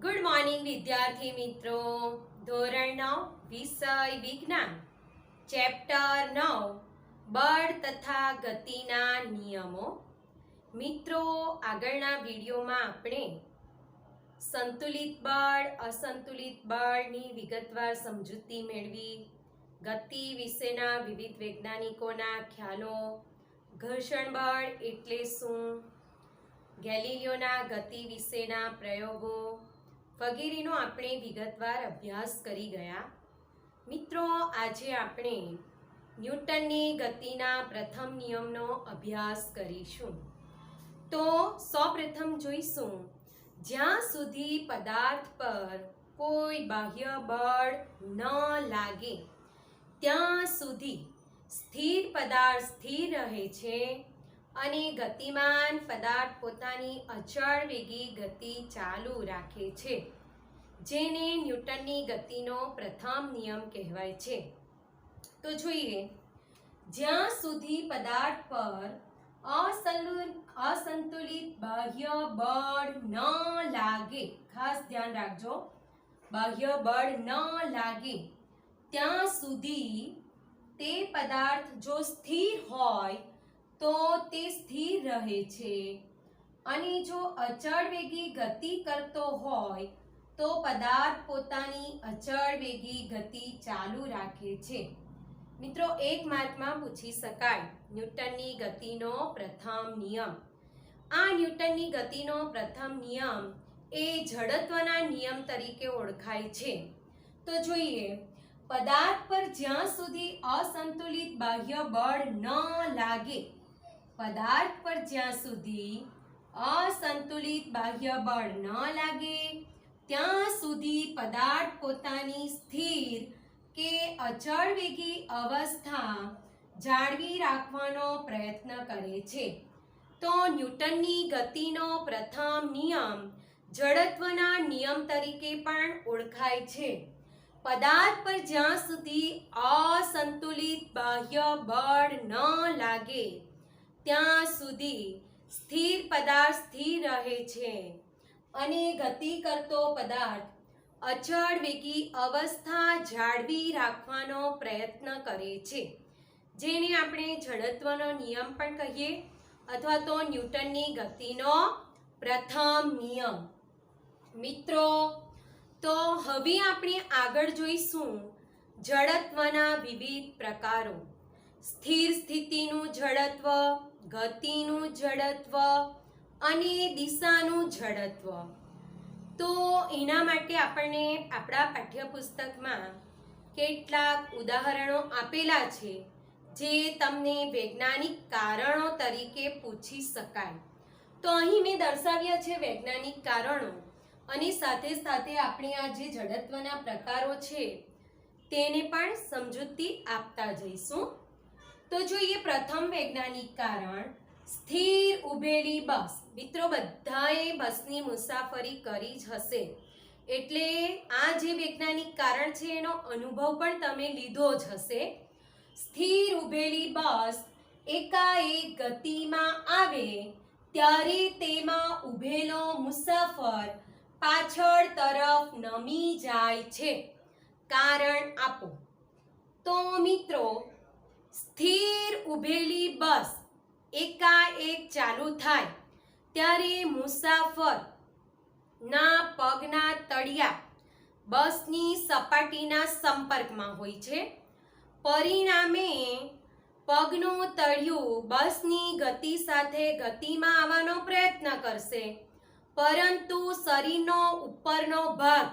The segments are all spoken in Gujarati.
ગુડ મોર્નિંગ વિદ્યાર્થી મિત્રો. ધોરણ 9 વિષય વિજ્ઞાન, ચેપ્ટર 9 બળ તથા ગતિના નિયમો. મિત્રો, આગળના વિડીયોમાં આપણે સંતુલિત બળ, અસંતુલિત બળની વિગતવાર સમજૂતી મેળવી, ગતિ વિશેના વિવિધ વૈજ્ઞાનિકોના ખ્યાલો, ઘર્ષણ બળ એટલે શું, ગેલિલિયોના ગતિ વિશેના પ્રયોગો વગેરેનો આપણે વિગતવાર અભ્યાસ કરી ગયા. મિત્રો, આજે આપણે ન્યૂટનની ગતિના પ્રથમ નિયમનો અભ્યાસ કરીશું. તો સૌપ્રથમ જોઈશું, જ્યાં સુધી પદાર્થ પર કોઈ બાહ્ય બળ ન લાગે ત્યાં સુધી સ્થિર પદાર્થ સ્થિર રહે છે અને ગતિમાન પદાર્થ પોતાની અચળ વેગી ગતિ ચાલુ રાખે છે, જેને ન્યૂટનની ગતિનો પ્રથમ નિયમ કહેવાય છે. તો જોઈએ, જ્યાં સુધી પદાર્થ પર અસંતુલિત બાહ્ય બળ ન લાગે, ખાસ ધ્યાન રાખજો, બાહ્ય બળ ન લાગે ત્યાં સુધી તે પદાર્થ જો સ્થિર હોય તો તે સ્થિર રહે છે, અને જો અચળ વેગી ગતિ કરતો હોય તો પદાર્થ પોતાની અચળ વેગી ગતિ ચાલુ રાખે છે. મિત્રો, એક માર્કમાં પૂછી શકાય ન્યૂટનની ગતિનો પ્રથમ નિયમ. આ ન્યૂટનની ગતિનો પ્રથમ નિયમ એ જડત્વના નિયમ તરીકે ઓળખાય છે. તો જોઈએ, પદાર્થ પર જ્યાં સુધી અસંતુલિત બાહ્ય બળ ન લાગે, પદાર્થ પર જ્યાં સુધી અસંતુલિત બાહ્ય બળ ન લાગે ત્યાં સુધી પદાર્થ પોતાની સ્થિર કે અચળ વેગી અવસ્થા જાળવી રાખવાનો પ્રયત્ન કરે છે. તો ન્યૂટનની ગતિનો પ્રથમ નિયમ જડત્વના નિયમ તરીકે પણ ઓળખાય છે. પદાર્થ પર જ્યાં સુધી અસંતુલિત બાહ્ય બળ ન લાગે ત્યાં સુધી સ્થિર પદાર્થ સ્થિર રહે છે અને ગતિ કરતો પદાર્થ અચળ વેગી અવસ્થા જાળવી રાખવાનો પ્રયત્ન કરે છે, જેને આપણે જડત્વનો નિયમ પણ કહીએ અથવા તો ન્યૂટનની ગતિનો પ્રથમ નિયમ. મિત્રો, તો હવે આપણે આગળ જોઈશું જડત્વના વિવિધ પ્રકારો. સ્થિર સ્થિતિનું જડત્વ, ગતિનું જડત્વ અને દિશાનું જડત્વ. તો એના માટે આપણને આપણા પાઠ્યપુસ્તકમાં કેટલાક ઉદાહરણો આપેલા છે, જે તમને વૈજ્ઞાનિક કારણો તરીકે પૂછી શકાય. તો અહીં મેં દર્શાવ્યા છે વૈજ્ઞાનિક કારણો, અને સાથે સાથે આપણે આ જે જડત્વના પ્રકારો છે તેને પણ સમજૂતી આપતા જઈશું. તો જોઈએ, પ્રથમ વૈજ્ઞાનિક કારણ, સ્થિર ઊભેલી બસ. મિત્રો, બધાએ બસની મુસાફરી કરી જ હશે, એટલે આ જે વૈજ્ઞાનિક કારણ છે એનો અનુભવ પણ તમે લીધો જ હશે. સ્થિર ઊભેલી બસ એકાએક ગતિમાં આવે ત્યારે તેમાં ઊભેલો મુસાફર પાછળ તરફ નમી જાય છે. કારણ આપો. તો મિત્રો, સ્થિર ઊભેલી બસ એકાએક ચાલુ થાય ત્યારે મુસાફર ના પગના તળિયા બસની સપાટીના સંપર્કમાં હોય છે. પરિણામે પગનું તળિયું બસની ગતિ સાથે ગતિમાં આવવાનો પ્રયત્ન કરશે, પરંતુ શરીરનો ઉપરનો ભાગ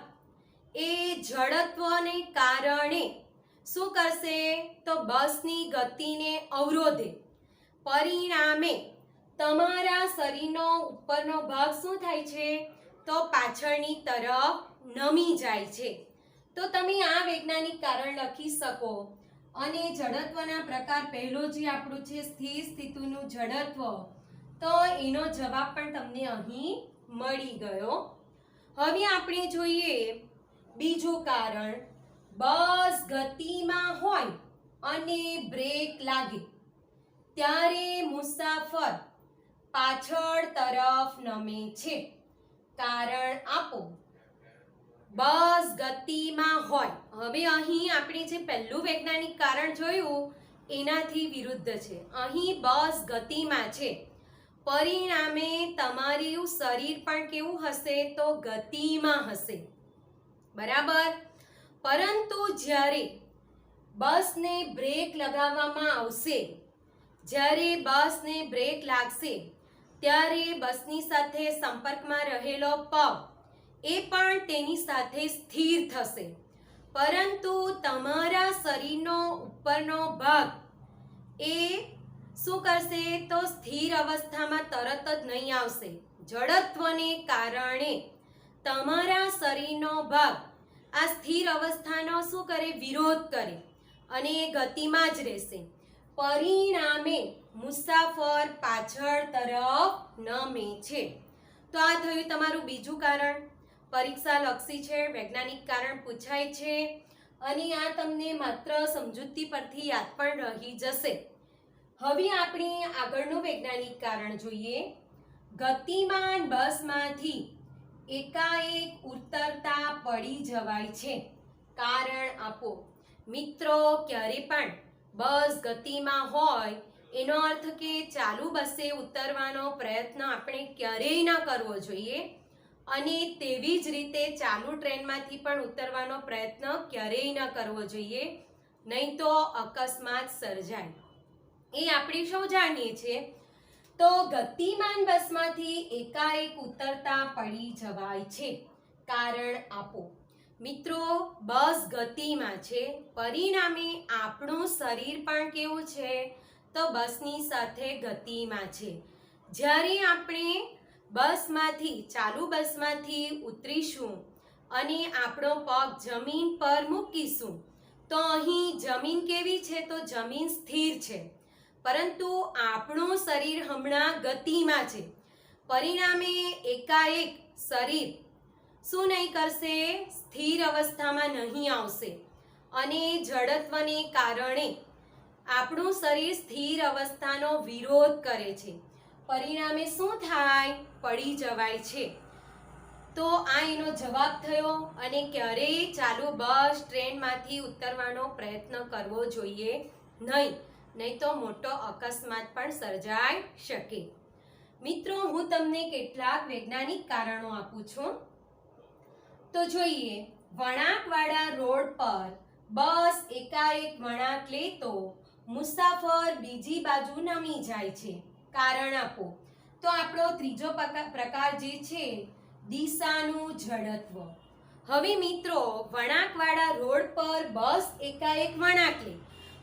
એ જડત્વને કારણે શું કરશે? તો બસની ગતિને અવરોધે. પરિણામે તમારા શરીરનો ઉપરનો ભાગ શું થાય છે? તો પાછળની તરફ નમી જાય છે. તો તમે આ વૈજ્ઞાનિક કારણ લખી શકો. અને જડત્વના પ્રકાર પહેલો જે આપણું છે સ્થિર સ્થિતિનું જડત્વ, તો એનો જવાબ પણ તમને અહીં મળી ગયો. હવે આપણે જોઈએ બીજું કારણ, બસ ગતિમાં હોય અને બ્રેક લાગે ત્યારે મુસાફર પાછળ તરફ નમે છે. કારણ આપો. બસ ગતિમાં હોય. હવે અહીં આપણે જે પહેલું વૈજ્ઞાનિક કારણ જોયું એનાથી વિરુદ્ધ છે. અહીં બસ ગતિમાં છે, પરિણામે તમારું શરીર પણ કેવું હશે તો ગતિમાં હશે. બરાબર. પરંતુ જ્યારે બસને બ્રેક લગાવવામાં આવશે, જ્યારે બસને બ્રેક લાગશે ત્યારે બસની સાથે સંપર્કમાં રહેલો પગ એ પણ તેની સાથે સ્થિર થશે, પરંતુ તમારા શરીરનો ઉપરનો ભાગ એ શું કરશે તો સ્થિર અવસ્થામાં તરત જ નહીં આવશે. જડત્વને કારણે તમારા શરીરનો ભાગ આ સ્થિર અવસ્થાનો શું કરે, વિરોધ કરે અને એ ગતિમાં જ રહેશે. પરિણામે મુસાફર પાછળ તરફ નમે છે. તો આ થયું તમારું બીજું કારણ. પરીક્ષા લક્ષી છે, વૈજ્ઞાનિક કારણ પૂછાય છે અને આ તમને માત્ર સમજૂતી પરથી યાદ પણ રહી જશે. હવે આપણે આગળનું વૈજ્ઞાનિક કારણ જોઈએ. ગતિમાન બસમાંથી એકાએક ઉતરતા પડી જવાય છે. કારણ આપો. મિત્રો, ક્યારે પણ બસ ગતિમાં હોય એનો અર્થ કે ચાલુ બસે ઉતરવાનો પ્રયત્ન આપણે ક્યારેય ન કરવો જોઈએ અને તેવી જ રીતે ચાલુ ટ્રેનમાંથી પણ ઉતરવાનો પ્રયત્ન ક્યારેય ન કરવો જોઈએ, નહીં તો અકસ્માત સર્જાય. એ આપણે સૌ જાણીએ છીએ. તો ગતિમાન બસમાંથી એકાએક ઉતરતા પડી જવાય છે. કારણ આપો. મિત્રો, બસ ગતિમાં છે, પરિણામે આપણું શરીર પણ કેવું છે તો બસની સાથે ગતિમાં છે. જ્યારે આપણે ચાલુ બસમાંથી ઉતરીશું અને આપણો પગ જમીન પર મૂકીશું તો અહીં જમીન કેવી છે તો જમીન સ્થિર છે, પરંતુ આપણું શરીર હમણાં ગતિમાં છે. પરિણામે એકાએક શરીર શું નહીં કરશે, સ્થિર અવસ્થામાં નહીં આવશે અને જડત્વને કારણે આપણું શરીર સ્થિર અવસ્થાનો વિરોધ કરે છે. પરિણામે શું થાય, પડી જવાય છે. તો આ એનો જવાબ થયો અને ક્યારેય ચાલુ બસ ટ્રેનમાંથી ઉતરવાનો પ્રયત્ન કરવો જોઈએ નહીં તો મોટો અકસ્માત પણ સર્જાઈ શકે. મિત્રો, હું તમને કેટલાક વૈજ્ઞાનિક કારણો આપું છું. તો જોઈએ. વળાંકવાળા રોડ પર બસ એકાએક વળાંક લે તો મુસાફર બીજી બાજુ નમી જાય છે. કારણ આપો. તો આપણો ત્રીજો પ્રકાર જે છે દિશાનું જડત્વ. હવે મિત્રો, વળાંકવાળા રોડ પર બસ એકાએક વળાંક લે.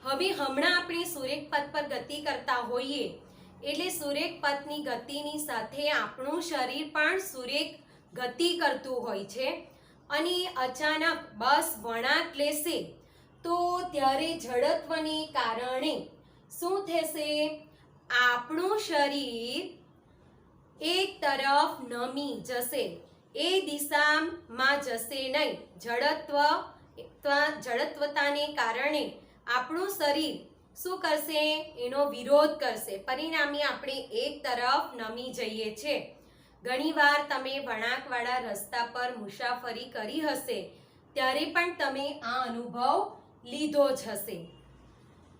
હવે હમણાં આપણે સુરેખ પથ પર ગતિ કરતા હોઈએ એટલે સુરેખ પથની ગતિની સાથે આપણું શરીર પણ સુરેખ ગતિ કરતું હોય છે અને અચાનક બસ વળાંક લેશે તો ત્યારે જડત્વને કારણે શું થશે, આપણું શરીર એક તરફ નમી જશે, એ દિશામાં જશે નહીં. જડત્વતાને કારણે આપણું શરીર શું કરશે, એનો વિરોધ કરશે. પરિણામે આપણે એક તરફ નમી જઈએ છીએ. ઘણીવાર તમે વળાંકવાળા રસ્તા પર મુસાફરી કરી હશે ત્યારે પણ તમે આ અનુભવ લીધો જ હશે.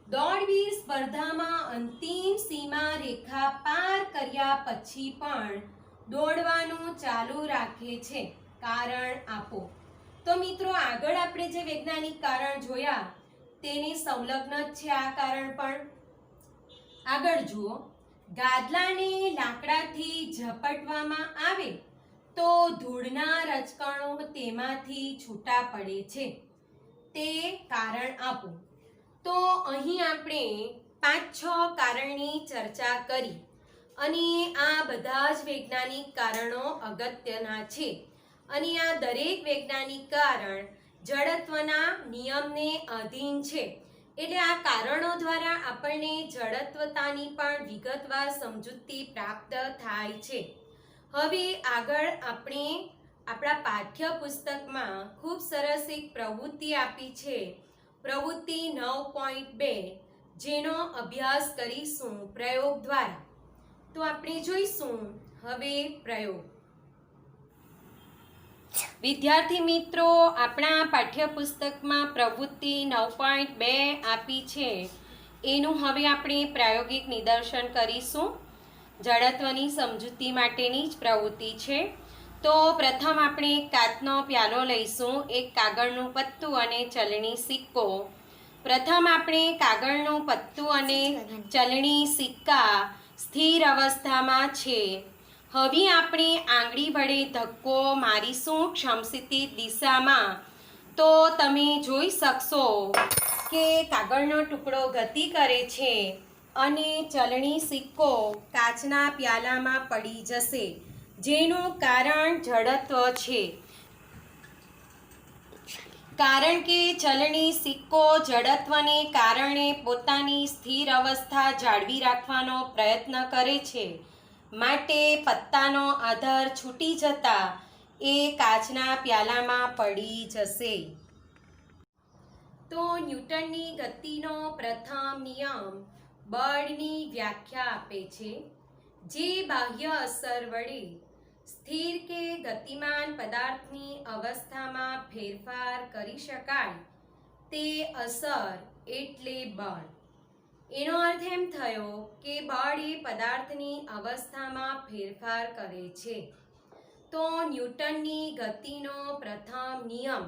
દોડવીર સ્પર્ધામાં અંતિમ સીમા રેખા પાર કર્યા પછી પણ દોડવાનું ચાલુ રાખે છે. કારણ આપો. તો મિત્રો, આગળ આપણે જે વૈજ્ઞાનિક કારણ જોયા તેને સંલગ્ન જ છે આ કારણ પણ. આગળ જુઓ. ગાદલાને લાકડાથી ઝપટવામાં આવે તો ધૂળના રજકણો તેમાંથી છૂટા પડે છે. તે કારણ આપો. તો અહીં આપણે 5-6 કારણની ચર્ચા કરી અને આ બધા જ વૈજ્ઞાનિક કારણો અગત્યના છે અને આ દરેક વૈજ્ઞાનિક કારણ જડત્વના નિયમને આધીન છે. એટલે આ કારણો દ્વારા આપણને જડત્વતાની પણ વિગતવાર સમજૂતી પ્રાપ્ત થાય છે. હવે આગળ આપણે આપણા પાઠ્યપુસ્તકમાં ખૂબ સરસ એક પ્રવૃત્તિ આપી છે, પ્રવૃત્તિ 9.2, જેનો અભ્યાસ કરીશું પ્રયોગ દ્વારા. તો આપણે જોઈશું હવે પ્રયોગ. વિદ્યાર્થી મિત્રો, આપણા પાઠ્યપુસ્તકમાં પ્રવૃત્તિ 9.2 આપી છે, એનું હવે આપણે પ્રાયોગિક નિદર્શન કરીશું. જડત્વની સમજૂતી માટેની જ પ્રવૃત્તિ છે. તો પ્રથમ આપણે કાચનો પ્યાલો લઈશું, એક કાગળનું પત્તું અને ચલણી સિક્કો. પ્રથમ આપણે કાગળનું પત્તું અને ચલણી સિક્કા સ્થિર અવસ્થામાં છે. હવે આપણે આંગળી વડે ધક્કો મારીશું સમક્ષિતિજ દિશામાં, તો તમે જોઈ શકશો કે કાગળનો ટુકડો ગતિ કરે છે અને ચલણી સિક્કો કાચના પ્યાલામાં પડી જશે, જેનું કારણ જડત્વ છે. કારણ કે ચલણી સિક્કો જડત્વને કારણે પોતાની સ્થિર અવસ્થા જાળવી રાખવાનો પ્રયત્ન કરે છે, માટે પત્તાનો આધાર છૂટી જતા એ કાચના પ્યાલામાં પડી જશે. તો ન્યૂટનની ગતિનો પ્રથમ નિયમ બળની વ્યાખ્યા આપે છે. જે બાહ્ય અસર વડે સ્થિર કે ગતિમાન પદાર્થની અવસ્થામાં ફેરફાર કરી શકાય તે અસર એટલે બળ. એનો અર્થ એમ થયો કે બળ એ પદાર્થની અવસ્થામાં ફેરફાર કરે છે. તો ન્યૂટનની ગતિનો પ્રથમ નિયમ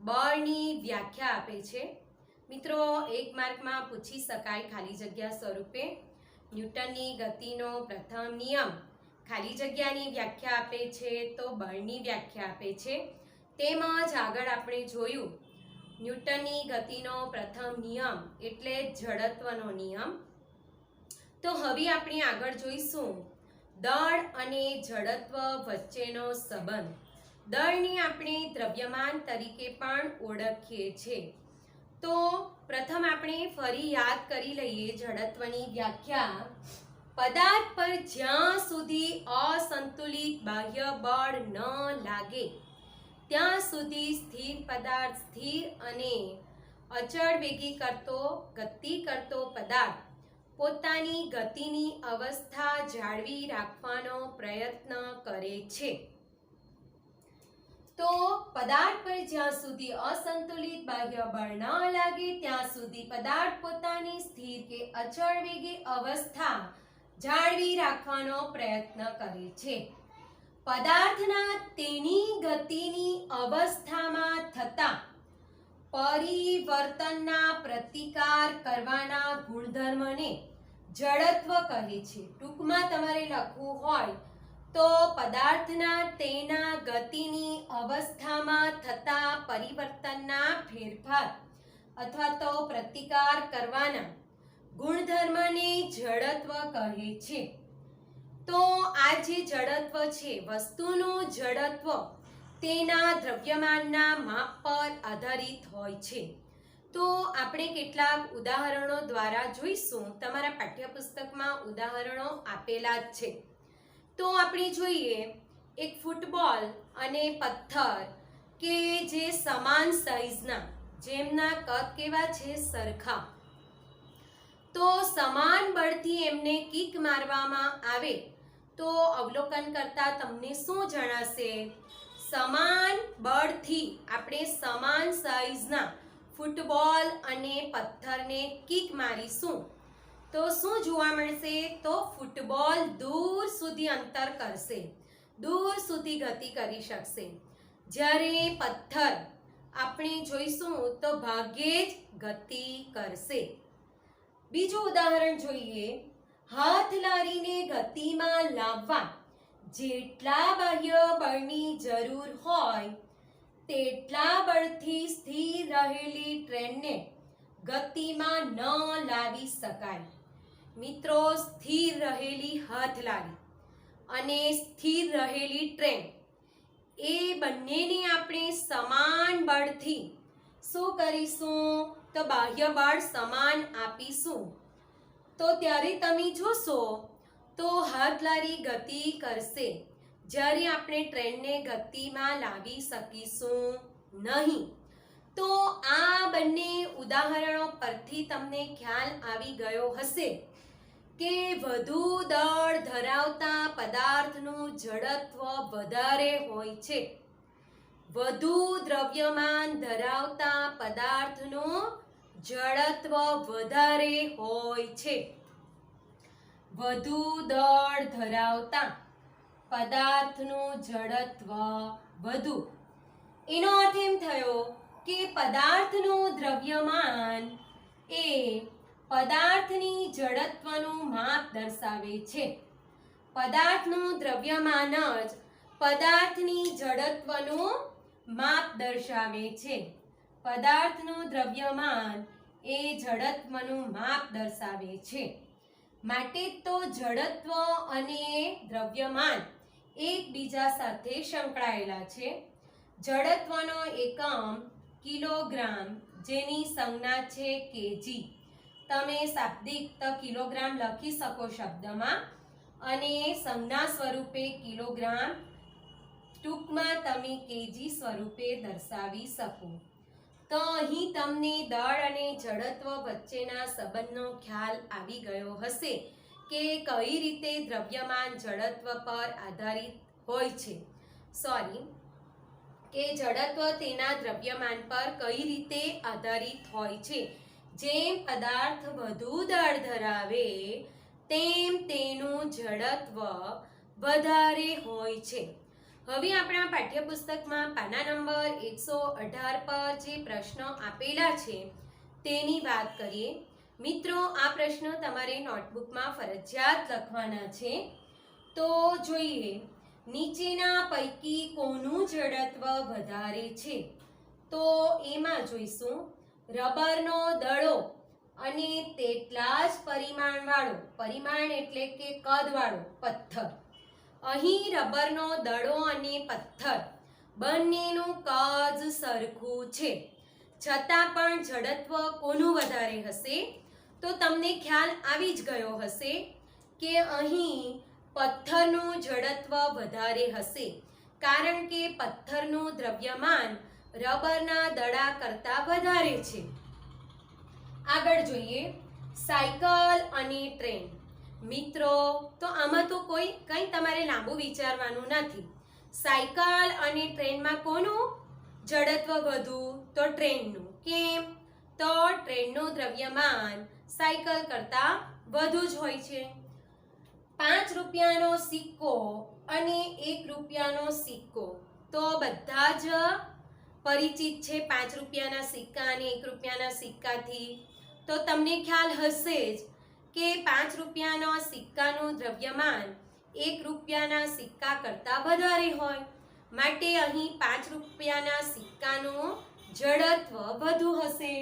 બળની વ્યાખ્યા આપે છે. મિત્રો, 1 માર્કમાં પૂછી શકાય ખાલી જગ્યા સ્વરૂપે. ન્યૂટનની ગતિનો પ્રથમ નિયમ ખાલી જગ્યાની વ્યાખ્યા આપે છે, તો બળની વ્યાખ્યા આપે છે. તેમજ આગળ આપણે જોયું ન્યૂટનની ગતિનો પ્રથમ નિયમ એટલે જડત્વનો નિયમ. તો હવે આપણે આગળ જોઈશું દળ અને જડત્વ વચ્ચેનો સંબંધ. દળને આપણે દ્રવ્યમાન તરીકે પણ ઓળખીએ છીએ. તો પ્રથમ આપણે ફરી યાદ કરી લઈએ જડત્વની વ્યાખ્યા. પદાર્થ પર જ્યાં સુધી અસંતુલિત બાહ્ય બળ ન લાગે ત્યાં સુધી સ્થિર પદાર્થ સ્થિર અને અચળ વેગી ગતિ કરતો પદાર્થ પોતાની ગતિની અવસ્થા જાળવી રાખવાનો પ્રયત્ન કરે છે. તો પદાર્થ પર જ્યાં સુધી અસંતુલિત બાહ્ય બળ ન લાગે ત્યાં સુધી પદાર્થ પોતાની સ્થિર કે અચળ વેગી અવસ્થા જાળવી રાખવાનો પ્રયત્ન કરે છે. પદાર્થના તેની ગતિની અવસ્થામાં થતા પરિવર્તનના પ્રતિકાર કરવાના ગુણધર્મને જડત્વ કહે છે. ટૂંકમાં તમારે લખવું હોય તો પદાર્થના તેના ગતિની અવસ્થામાં થતા પરિવર્તનના ફેરફાર અથવા તો પ્રતિકાર કરવાના ગુણધર્મને જડત્વ કહે છે. તો આ જે જડત્વ છે, વસ્તુનું જડત્વ તેના દ્રવ્યમાનના માપ પર આધારિત હોય છે. તો આપણે કેટલાક ઉદાહરણો દ્વારા જોઈશું. તમારા પાઠ્યપુસ્તકમાં ઉદાહરણો આપેલા જ છે. તો આપણે જોઈએ એક ફૂટબોલ અને પથ્થર કે જે સમાન સાઈઝના, જેમના કદ કેવા છે, સરખા. તો સમાન બળથી એમને કિક મારવામાં આવે તો અવલોકન કરતા તમને શું જણાશે? સમાન બળથી આપણે સમાન સાઈઝના ફૂટબોલ અને પથ્થરને કિક મારીશું તો શું જોવા મળશે? તો ફૂટબોલ દૂર સુધી અંતર કરશે, દૂર સુધી ગતિ કરી શકશે. જ્યારે પથ્થર આપણે જોઈશું તો ભાગ્યે જ ગતિ કરશે. બીજું ઉદાહરણ જોઈએ. હાથ લારીને ગતિમાં લાવવા જેટલા બાહ્ય બળની જરૂર હોય તેટલા બળથી સ્થિર રહેલી ટ્રેનને ગતિમાં ન લાવી શકાય. મિત્રો, સ્થિર રહેલી હાથલારી અને સ્થિર રહેલી ટ્રેન એ બંનેને આપણે સમાન બળથી શું કરીશું? તો બાહ્ય બળ સમાન આપીશું. તો ત્યારે તમે જોશો તો હાથલારી ગતિ કરશે, જ્યારે આપણે ટ્રેનને ગતિમાં લાવી શકીશું નહીં. તો આ બંને ઉદાહરણો પરથી તમને ખ્યાલ આવી ગયો હશે કે વધુ દળ ધરાવતા પદાર્થનું જડત્વ વધારે હોય છે. વધુ દ્રવ્યમાન ધરાવતા પદાર્થનું જડત્વ વધારે હોય છે. વધુ દળ ધરાવતા પદાર્થનું જડત્વ વધુ. એનો અર્થ એમ થયો કે પદાર્થનું દ્રવ્યમાન એ પદાર્થની જડત્વનું માપ દર્શાવે છે. પદાર્થનું દ્રવ્યમાન જ પદાર્થની જડત્વનું માપ દર્શાવે છે. પદાર્થનું દ્રવ્યમાન એ જડત્વનું માપ દર્શાવે છે. માટે તો જડત્વ અને દ્રવ્યમાન એકબીજા સાથે સંકળાયેલા છે. જડત્વનો એકમ કિલોગ્રામ, જેની સંજ્ઞા છે કેજી. તમે શાબ્દિક કિલોગ્રામ લખી શકો શબ્દમાં, અને સંજ્ઞા સ્વરૂપે કિલોગ્રામ, ટૂંકમાં તમે કેજી સ્વરૂપે દર્શાવી શકો. તો અહીં તમને દળ અને જડત્વ વચ્ચેના સંબંધનો ખ્યાલ આવી ગયો હશે કે કઈ રીતે દ્રવ્યમાન જડત્વ પર આધારિત હોય છે. કે જડત્વ તેના દ્રવ્યમાન પર કઈ રીતે આધારિત હોય છે. જેમ પદાર્થ વધુ દળ ધરાવે તેમ તેનું જડત્વ વધારે હોય છે. હવે આપણા પાઠ્યપુસ્તકમાં પાના નંબર 118 પર જે પ્રશ્નો આપેલા છે તેની વાત કરીએ. મિત્રો, આ પ્રશ્નો તમારે નોટબુકમાં ફરજિયાત લખવાના છે. તો જોઈએ, નીચેના પૈકી કોનું જડત્વ વધારે છે? તો એમાં જોઈશું રબરનો દડો અને તેટલા જ પરિમાણવાળો, પરિમાણ એટલે કે કદવાળો પથ્થર. અહીં રબરનો દડો અને પથ્થર બંનેનું કદ સરખું છે, છતાં પણ જડત્વ કોનું વધારે હશે? તો તમને ખ્યાલ આવી જ ગયો હશે કે અહીં પથ્થરનું જડત્વ વધારે હશે, કારણ કે પથ્થરનું દ્રવ્યમાન રબરના દડા કરતાં વધારે છે. આગળ જોઈએ, સાયકલ અને ટ્રેન. મિત્રો, તો આમાં તો કંઈ તમારે લાંબુ વિચારવાનું નથી. સાયકલ અને ટ્રેનમાં કોનું જડત્વ વધુ? તો ટ્રેનનું. કેમ? તો ટ્રેનનું દ્રવ્યમાન સાયકલ કરતાં વધુ જ હોય છે. 5 રૂપિયાનો સિક્કો અને 1 રૂપિયાનો સિક્કો તો બધા જ પરિચિત છે. 5 રૂપિયાના સિક્કા અને 1 રૂપિયાના સિક્કાથી તો તમને ખ્યાલ હશે જ કે 5 રૂપિયાના સિક્કાનું દ્રવ્યમાન 1 રૂપિયાના સિક્કા કરતાં વધારે હોય. માટે અહીં 5 રૂપિયાના સિક્કાનું જડત્વ વધુ હશે.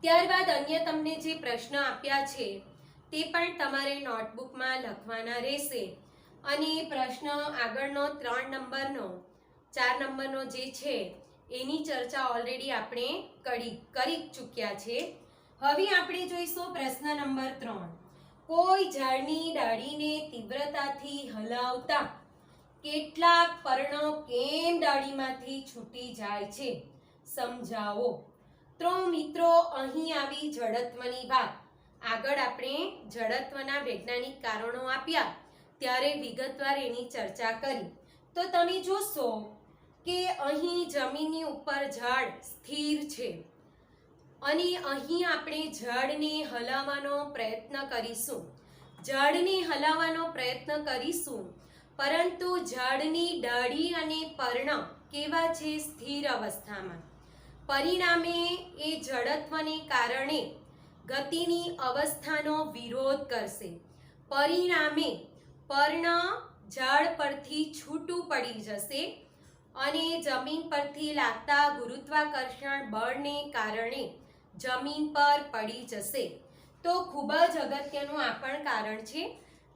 ત્યારબાદ અન્ય તમને જે પ્રશ્ન આપ્યા છે તે પણ તમારે નોટબુકમાં લખવાના રહેશે. અને પ્રશ્ન આગળનો 3 નંબરનો 4 નંબરનો જે છે એની ચર્ચા ઓલરેડી આપણે કરી ચૂક્યા છે. હવે આપણે જોઈશું પ્રશ્ન નંબર 3. કોઈ ઝાડની ડાળીને તીવ્રતાથી હલાવતા કેટલાક પર્ણો કેમ ડાળીમાંથી છૂટી જાય છે? સમજાવો. તો મિત્રો, અહીં આવી જડત્વની વાત. આગળ આપણે જડત્વના વૈજ્ઞાનિક કારણો આપ્યા ત્યારે વિગતવાર એની ચર્ચા કરી. તો તમે જોશો કે અહીં જમીનની ઉપર ઝાડ સ્થિર છે અને અહીં આપણે ઝાડને હલાવવાનો પ્રયત્ન કરીશું, પરંતુ ઝાડની ડાળી અને પર્ણ કેવા છે? સ્થિર અવસ્થામાં. પરિણામે એ જડત્વને કારણે ગતિની અવસ્થાનો વિરોધ કરશે. પરિણામે પર્ણ ઝાડ પરથી છૂટું પડી જશે અને જમીન પરથી લાગતા ગુરુત્વાકર્ષણ બળને કારણે જમીન પર પડી જશે. તો ખૂબ જ અગત્યનું આ પણ કારણ છે.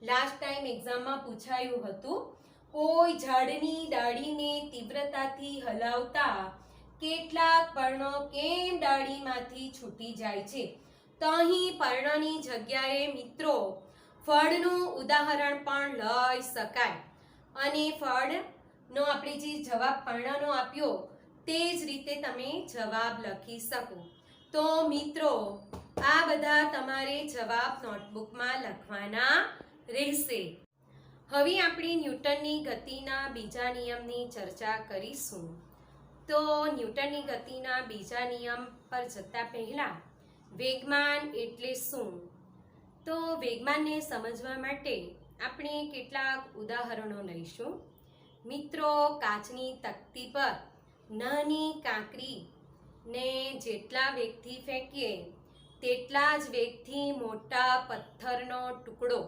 લાસ્ટ ટાઈમ એક્ઝામમાં પૂછાયું હતું, કોઈ ઝાડની ડાળીને તીવ્રતાથી હલાવતા કેટલાક પર્ણો કેમ ડાળીમાંથી છૂટી જાય છે? તો અહીં પર્ણની જગ્યાએ મિત્રો ફળનું ઉદાહરણ પણ લઈ શકાય અને ફળનો આપણે જે જવાબ પર્ણનો આપ્યો તે જ રીતે તમે જવાબ લખી શકો. તો મિત્રો, આ બધા તમારે જવાબ નોટબુકમાં લખવાના રહેશે. હવે આપણે ન્યૂટનની ગતિના બીજા નિયમની ચર્ચા કરીશું. તો ન્યૂટનની ગતિના બીજા નિયમ પર જતા પહેલા વેગમાન એટલે શું? તો વેગમાનને સમજવા માટે આપણે કેટલાક ઉદાહરણો લઈશું. મિત્રો, કાચની તકતી પર નાની કાંકરીને જેટલા વેગથી ફેંકીએ તેટલા જ વેગથી મોટા પથ્થરનો ટુકડો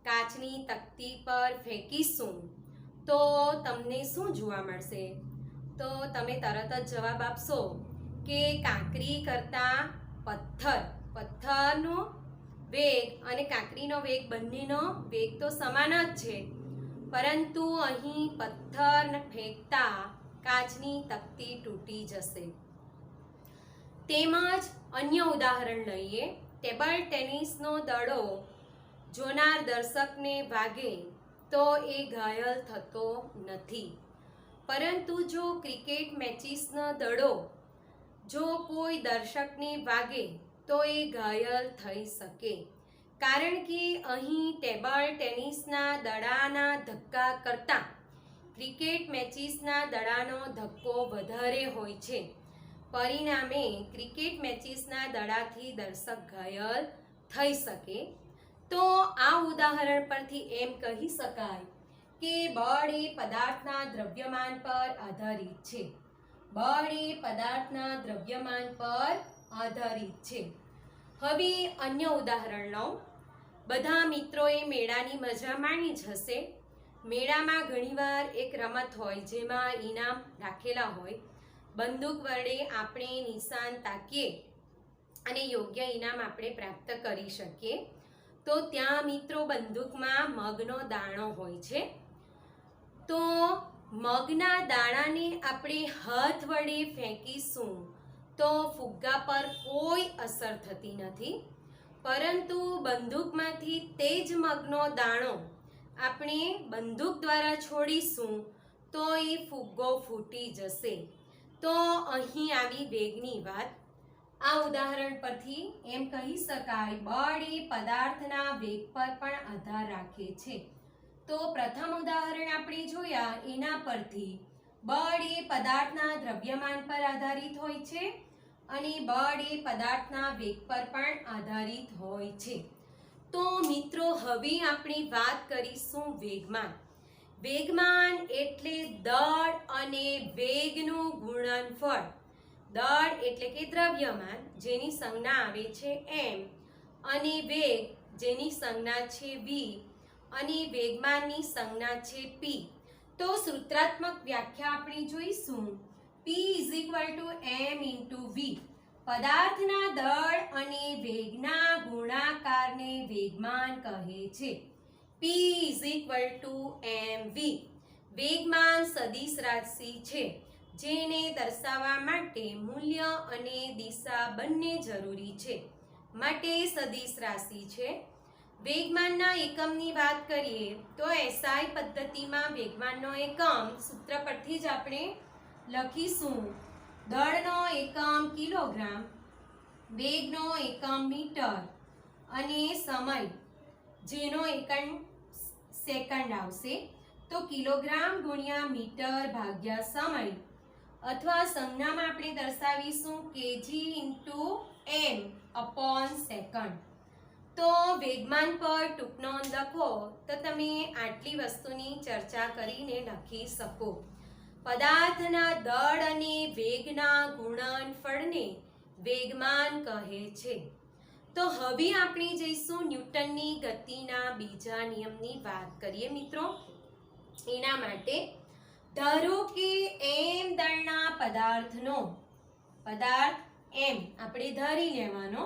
કાચની તકતી પર ફેંકીશું તો તમને શું જોવા મળશે? તો તમે તરત જ જવાબ આપશો કે કાંકરી કરતાં પથ્થરનો વેગ અને કાંકરીનો વેગ બંનેનો વેગ તો સમાન જ છે, પરંતુ અહીં પથ્થર ફેંકતા કાચની તકતી તૂટી જશે. તેમજ અન્ય ઉદાહરણ લઈએ. ટેબલ ટેનિસનો દડો જોનાર દર્શકને વાગે તો એ ઘાયલ થતો નથી, પરંતુ જો ક્રિકેટ મેચિસનો દડો જો કોઈ દર્શકને વાગે તો એ ઘાયલ થઈ શકે, કારણ કે અહીં ટેબલ ટેનિસના દડાના ધક્કા કરતાં ક્રિકેટ મેચિસના દડાનો ધક્કો વધારે હોય છે. પરિણામે ક્રિકેટ મેચિસના દડાથી દર્શક ઘાયલ થઈ શકે. તો આ ઉદાહરણ પરથી એમ કહી શકાય કે બળ એ પદાર્થના દ્રવ્યમાન પર આધારિત છે. બળ એ પદાર્થના દ્રવ્યમાન પર આધારિત છે. હવે અન્ય ઉદાહરણ લઉં. બધા મિત્રોએ મેળાની મજા માણી જ હશે. મેળામાં ઘણીવાર એક રમત હોય જેમાં ઇનામ રાખેલા હોય. બંદૂક વડે આપણે નિશાન તાકીએ અને યોગ્ય ઇનામ આપણે પ્રાપ્ત કરી શકીએ. તો ત્યાં મિત્રો બંદૂકમાં મગનો દાણો હોય છે. તો મગના દાણાને આપણે હાથ વડે ફેંકીશું તો ફુગ્ગા પર કોઈ અસર થતી નથી, પરંતુ બંદૂકમાંથી તે જ મગનો દાણો આપણે બંદૂક દ્વારા છોડીશું તો એ ફુગ્ગો ફૂટી જશે. તો અહીં આવી વેગની વાત. આ ઉદાહરણ પરથી એમ કહી શકાય બળ એ પદાર્થના વેગ પર પણ આધાર રાખે છે. તો પ્રથમ ઉદાહરણ આપણે જોયા એના પરથી બળ એ પદાર્થના દ્રવ્યમાન પર આધારિત હોય છે અને બળ એ પદાર્થના વેગ પર પણ આધારિત હોય છે. તો મિત્રો, હવે આપણે વાત કરીશું વેગમાન. વેગમાન એટલે દળ અને વેગનું ગુણનફળ. દળ એટલે કે દ્રવ્યમાન જેની સંજ્ઞા આવે છે m, અને વેગ જેની સંજ્ઞા છે v, અને વેગમાનની સંજ્ઞા છે p. તો સૂત્રાત્મક વ્યાખ્યા આપણે જોઈશું. p m × v. પદાર્થના દળ અને વેગના ગુણાકારને વેગમાન કહે છે. p mv. વેગમાન સદિશ રાશિ છે જેને દર્શાવવા માટે મૂલ્ય અને દિશા બંને જરૂરી છે, માટે સદિશ રાશિ છે. વેગમાનના એકમની વાત કરીએ તો SI પદ્ધતિમાં વેગમાનનો એકમ સૂત્ર પરથી જ આપણે લખીશું. દળનો એકમ કિલોગ્રામ, વેગનો એકમ મીટર અને સમય જેનો એકમ સેકન્ડ આવશે. તો કિલોગ્રામ ગુણ્યા મીટર ભાગ્યા સમય, અથવા સંજ્ઞામાં આપણે દર્શાવીશું kg × m/સેકન્ડ. તો વેગમાન પર ટૂંકનોંધ લખો તો તમે આટલી વસ્તુની ચર્ચા કરીને લખી શકો. પદાર્થના દળ અને વેગના ગુણનફળને વેગમાન કહે છે. તો હવે આપણે જઈશું ન્યૂટનની ગતિના બીજા નિયમની વાત કરીએ મિત્રો. એના માટે ધારો કે m દળના પદાર્થનો પદાર્થ m આપણે ધારી લેવાનો.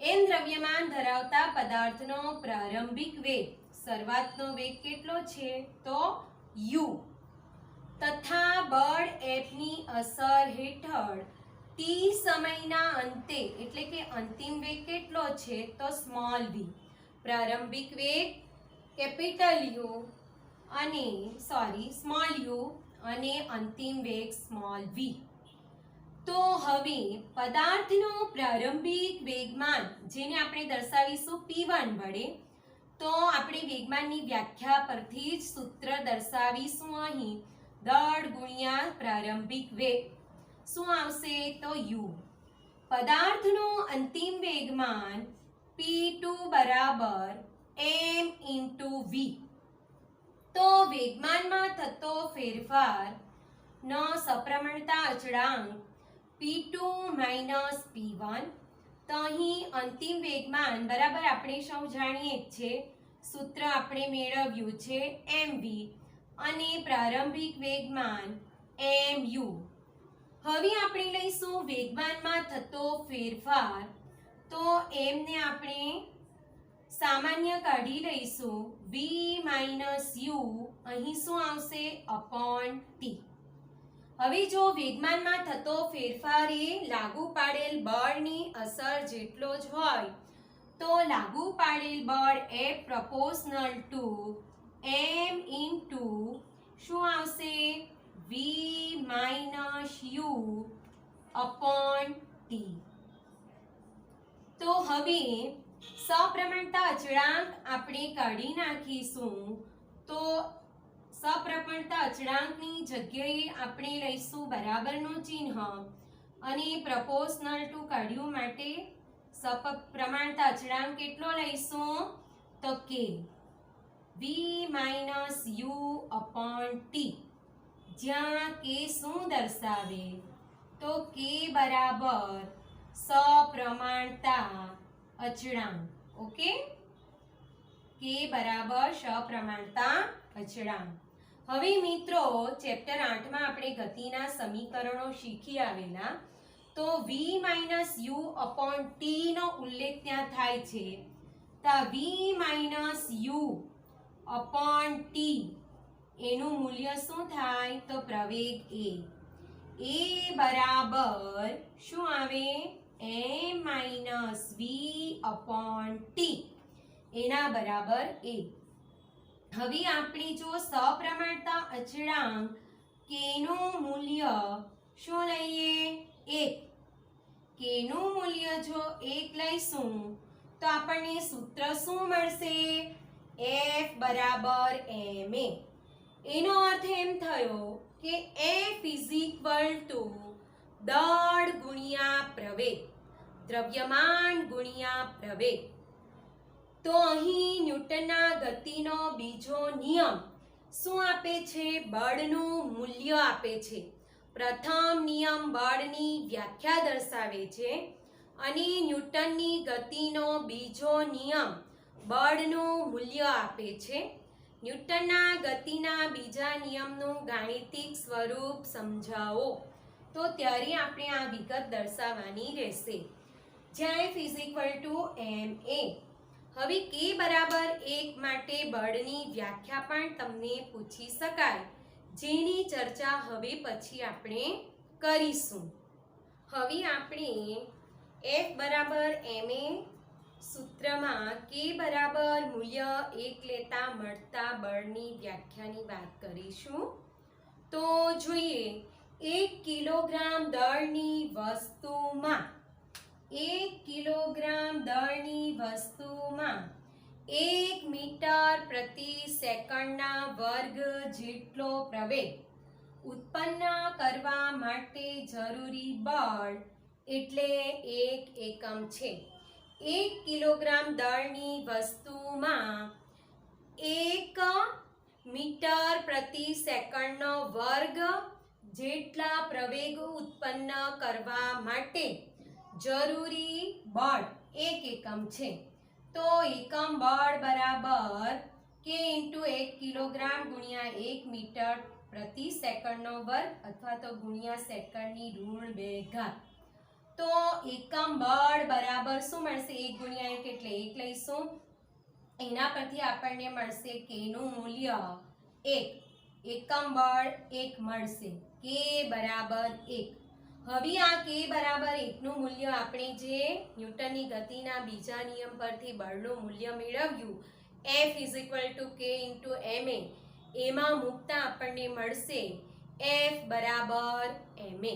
m દ્રવ્યમાન ધરાવતા પદાર્થનો પ્રારંભિક વેગ, શરૂઆતનો વેગ કેટલો છે? તો u, તથા બળ F ની અસર હેઠળ t સમયના અંતે એટલે કે અંતિમ વેગ કેટલો છે? તો સ્મોલ v. પ્રારંભિક વેગ સ્મોલ u અને અંતિમ વેગ સ્મોલ v. તો હવે પદાર્થનો પ્રારંભિક વેગમાન જેને આપણે દર્શાવીશું p1 વડે, તો આપણે વેગમાનની વ્યાખ્યા પરથી જ સૂત્ર દર્શાવીશું અહીં દળ ગુણ્યા પ્રારંભિક વેગ શું આવશે તો u પદાર્થનું અંતિમ વેગમાન p2 બરાબર m into v તો વેગમાનમાં થતો ફેરફાર નો સપ્રમાણતા અચળાંક p2 માઇનસ p1 તો અહીં અંતિમ વેગમાન બરાબર આપણે સૌ જાણીએ જ છે સૂત્ર આપણે મેળવ્યું છે mv અને પ્રારંભિક વેગમાન mu હવે આપણે લઈશું વેગમાનમાં થતો ફેરફાર તો m ને આપણે સામાન્ય કાઢી લઈશું v માઇનસ u અહીં શું આવશે અપોન t હવે જો વેગમાનમાં થતો ફેરફાર એ લાગુ પાડેલ બળની અસર જેટલો જ હોય તો લાગુ પાડેલ બળ એ પ્રોપોર્શનલ ટુ m ઇન્ટુ શું આવશે v minus u upon t તો હવે સપ્રમાણતા અચળાંક આપણે કાઢી નાખીશું તો સપ્રમાણતા અચળાંકની જગ્યાએ આપણે લઈશું બરાબરનું ચિહ્ન અને પ્રપોર્શનલ ટુ કાઢ્યું માટે સપ્રમાણતા અચળાંક કેટલો લઈશું તો k v minus u upon t જ્યાં k શું દર્શાવે તો k બરાબર સપ્રમાણતા અચળાંક ઓકે k બરાબર સપ્રમાણતા અચળાંક હવે મિત્રો ચેપ્ટર 8 માં આપણે ગતિના સમીકરણો શીખી આવેલા તો v minus u upon t નો ઉલ્લેખ ત્યાં થાય છે તો v minus u upon t એનું મૂલ્ય શું થાય તો પ્રવેગ a બરાબર શું આવે m minus v upon t એના બરાબર a હવે આપણે જો સપ્રમાણતા અચળાંક k નું મૂલ્ય શું લઈએ 1 k નું મૂલ્ય જો 1 લઈશું તો આપણને સૂત્ર શું મળશે f બરાબર ma એનો અર્થ એમ થયો કે f ઇઝ ઇક્વલ ટુ દળ ગુણ્યા પ્રવેગ દ્રવ્યમાન ગુણ્યા પ્રવેગ તો અહીં ન્યૂટનના ગતિનો બીજો નિયમ શું આપે છે બળનું મૂલ્ય આપે છે પ્રથમ નિયમ બળની વ્યાખ્યા દર્શાવે છે અને ન્યૂટનની ગતિનો બીજો નિયમ બળનું મૂલ્ય આપે છે ન્યૂટનના ગતિના બીજા નિયમનું ગાણિતિક સ્વરૂપ સમજાવો તો ત્યારે આપણે આ વિગત દર્શાવવાની રહેશે જ્યાં f is equal to ma હવે k બરાબર 1 માટે બળની વ્યાખ્યા પણ તમને પૂછી શકાય જેની ચર્ચા હવે પછી આપણે કરીશું હવે આપણે f બરાબર ma સૂત્રમાં k બરાબર મૂલ્ય 1 લેતા મળતા બળની વ્યાખ્યાની વાત કરીશું તો જોઈએ 1 કિલોગ્રામ દળની વસ્તુમાં 1 કિલોગ્રામ દળની વસ્તુમાં 1 મીટર પ્રતિ સેકન્ડના વર્ગ જેટલો પ્રવેગ ઉત્પન્ન કરવા માટે જરૂરી બળ એટલે 1 એકમ છે 1 કિલોગ્રામ દળની વસ્તુમાં 1 મીટર પ્રતિ સેકન્ડનો વર્ગ જેટલા પ્રવેગ ઉત્પન્ન કરવા માટે જરૂરી બળ 1 એકમ છે તો એકમ બળ બરાબર k * 1 કિલોગ્રામ ગુણ્યા 1 મીટર પ્રતિ સેકન્ડનો વર્ગ અથવા તો ગુણ્યા સેકન્ડની ઋણ 2 ઘાત તો એકમ બળ બરાબર શું મળશે 1 ગુણ્યા 1 એટલે 1 લઈશું એના પરથી આપણને મળશે k નું મૂલ્ય 1 એકમ બળ 1 મળશે k બરાબર 1 હવે આ k બરાબર 1 નું મૂલ્ય આપણે જે ન્યૂટનની ગતિના બીજા નિયમ પરથી બળનું મૂલ્ય મેળવ્યું F = k * ma એમાં મૂકતા આપણને મળશે F બરાબર ma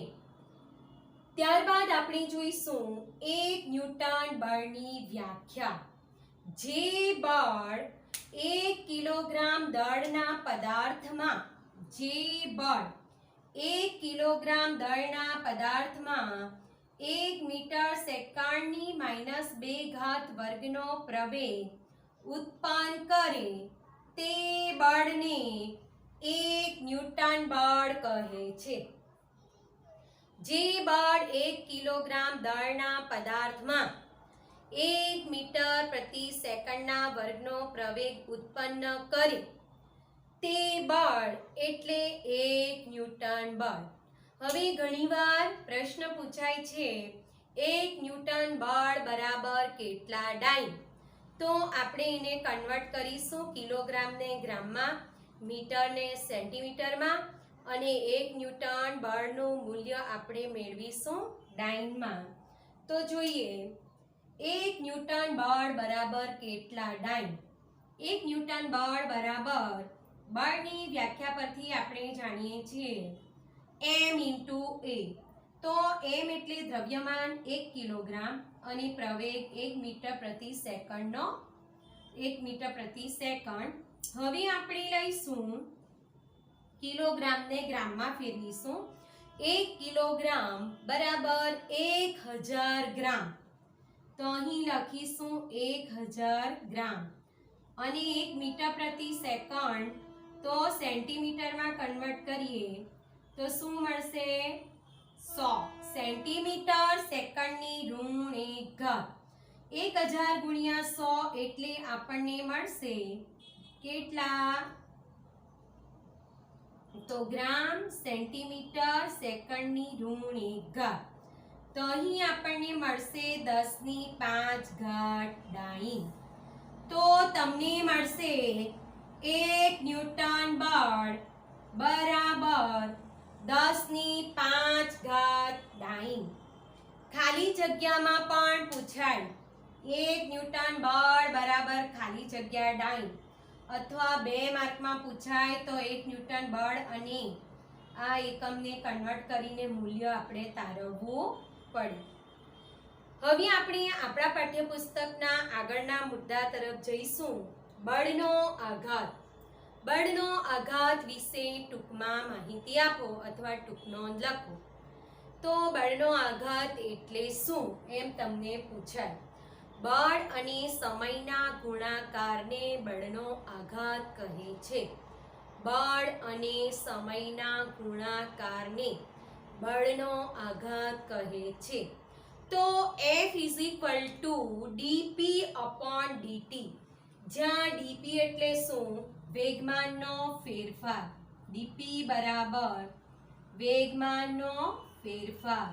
ત્યારબાદ આપણે જોઈશું 1 ન્યૂટન બળની વ્યાખ્યા જે બળ 1 કિલોગ્રામ દળના પદાર્થમાં 1 કિલોગ્રામ દળના પદાર્થમાં 1 મીટર સેકન્ડની -2 ઘાત વર્ગનો પ્રવેગ ઉત્પન્ન કરે તે બળને 1 ન્યૂટન બળ કહે છે. જે બળ 1 કિલોગ્રામ દળના પદાર્થમાં 1 મીટર પ્રતિ સેકન્ડના વર્ગનો પ્રવેગ ઉત્પન્ન કરે તે બળ એટલે 1 ન્યૂટન બળ. હવે ઘણીવાર પ્રશ્ન પૂછાય છે 1 ન્યૂટન બળ બરાબર કેટલા ડાઈન? તો આપણે એને કન્વર્ટ કરીશું કિલોગ્રામને ગ્રામમાં, મીટરને સેન્ટીમીટરમાં અને 1 ન્યૂટન બળનું મૂલ્ય આપણે મેળવીશું ડાઈનમાં. તો જોઈએ 1 ન્યૂટન બળ બરાબર કેટલા ડાઈન? 1 ન્યૂટન બળ બરાબર, બળની વ્યાખ્યા પરથી આપણે જાણીએ છીએ m × a. તો m એટલે દ્રવ્યમાન 1 કિલોગ્રામ અને પ્રવેગ 1 મીટર પ્રતિ સેકન્ડનો 1 મીટર પ્રતિ સેકન્ડ. હવે આપણે લઈશું કિલોગ્રામને ગ્રામમાં ફેરવીશું. 1 કિલોગ્રામ બરાબર 1000 ગ્રામ. તો અહીં લખીશું 1000 ગ્રામ અને 1 મીટર પ્રતિ સેકન્ડ તો સેન્ટીમીટરમાં કન્વર્ટ કરીએ તો શું મળશે? 100 સેન્ટીમીટર સેકન્ડની ઋણ 1 ઘાત. 1000 ગુણ્યા 100 એટલે આપણને મળશે કેટલા? તો ગ્રામ સેન્ટીમીટર સેકન્ડની ઋણ 1 ઘાત. તો અહીં આપણને મળશે 10⁵ ડાઈન. તો તમને મળશે 1 ન્યૂટન બળ બરાબર 10⁵ ડાઈન. ખાલી જગ્યામાં પણ પૂછાય 1 ન્યૂટન બળ બરાબર ખાલી જગ્યા ડાઈન, અથવા 2 માર્કમાં પૂછાય તો 1 ન્યૂટન બળ અને આ એકમને કન્વર્ટ કરીને મૂલ્ય આપણે તારવવું પડે. હવે આપણે આપણા પાઠ્યપુસ્તકના આગળના મુદ્દા તરફ જઈશું. બળનો આઘાત. બળનો આઘાત વિશે ટૂંકમાં માહિતી આપો અથવા ટૂંક નોંધ લખો. તો બળનો આઘાત એટલે શું એમ તમને પૂછાય. બળ અને સમયના ગુણાકારને બળનો આઘાત કહે છે. બળ અને સમયના ગુણાકારને બળનો આઘાત કહે છે. તો F = dp/dt, જ્યાં dp એટલે શું? વેગમાનનો ફેરફાર. dp બરાબર વેગમાનનો ફેરફાર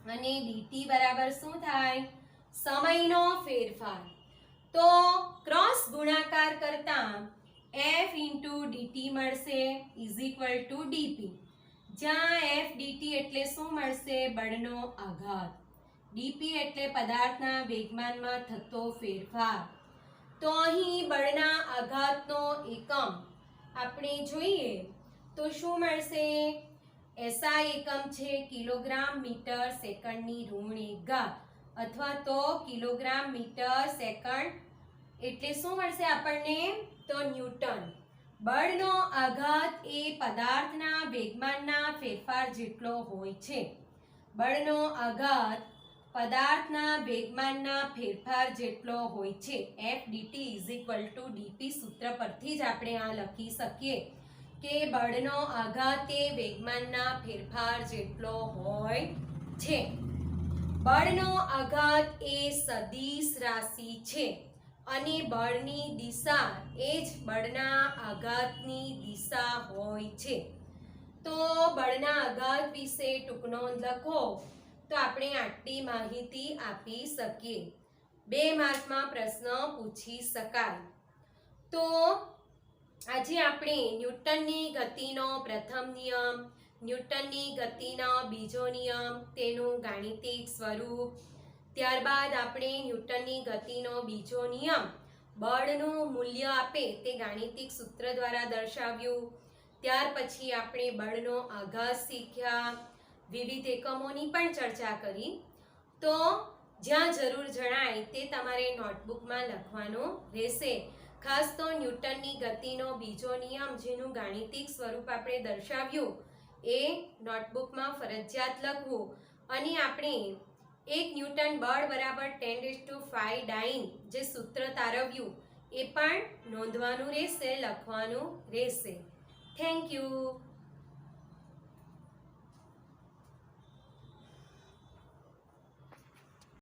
અને dt બરાબર શું થાય? સમયનો ફેરફાર. તો ક્રોસ ગુણાકાર કરતા F × dt મળશે = dp, જ્યાં F dt એટલે શું મળશે? બળનો આઘાત. dp એટલે પદાર્થના વેગમાનમાં થતો ફેરફાર. તો અહીં બળના આઘાતનો એકમ આપણે જોઈએ તો શું મળશે? SI એકમ છે કિલોગ્રામ મીટર સેકન્ડની ઋણ 1 ઘાત, અથવા તો કિલોગ્રામ મીટર સેકન્ડ એટલે શું મળશે આપણને? તો ન્યૂટન. બળનો આઘાત એ પદાર્થના વેગમાનના ફેરફાર જેટલો હોય છે. બળનો આઘાત પદાર્થના વેગમાનના ફેરફાર જેટલો હોય છે. F dt = dp સૂત્ર પરથી જ આપણે આ લખી શકીએ કે બળનો આઘાત એ વેગમાનના ફેરફાર જેટલો હોય છે. બળનો આઘાત એ સદિશ રાશિ છે અને બળની દિશા એ જ બળના આઘાતની દિશા હોય છે. તો બળના આઘાત વિશે ટૂંક નોંધ લખો તો આપણે આટલી માહિતી આપી શકીએ. 2 માર્કમાં પ્રશ્ન પૂછી શકાય. તો આજે આપણે ન્યૂટનની ગતિનો પ્રથમ નિયમ, ન્યૂટનની ગતિનો બીજો નિયમ, તેનું ગાણિતિક સ્વરૂપ, ત્યારબાદ આપણે ન્યૂટનની ગતિનો બીજો નિયમ બળનું મૂલ્ય આપે તે ગાણિતિક સૂત્ર દ્વારા દર્શાવ્યું. ત્યાર પછી આપણે બળનો આઘાત શીખ્યા, વિવિધ એકમોની પણ ચર્ચા કરી. તો જ્યાં જરૂર જણાય તે તમારે નોટબુકમાં લખવાનું રહેશે. ખાસ તો ન્યૂટનની ગતિનો બીજો નિયમ જેનું ગાણિતિક સ્વરૂપ આપણે દર્શાવ્યું એ નોટબુકમાં ફરજિયાત લખવું. અને આપણે 1 ન્યૂટન બળ બરાબર 10⁵ ડાઇન જે સૂત્ર તારવ્યું એ પણ નોંધવાનું રહેશે, લખવાનું રહેશે. Thank you.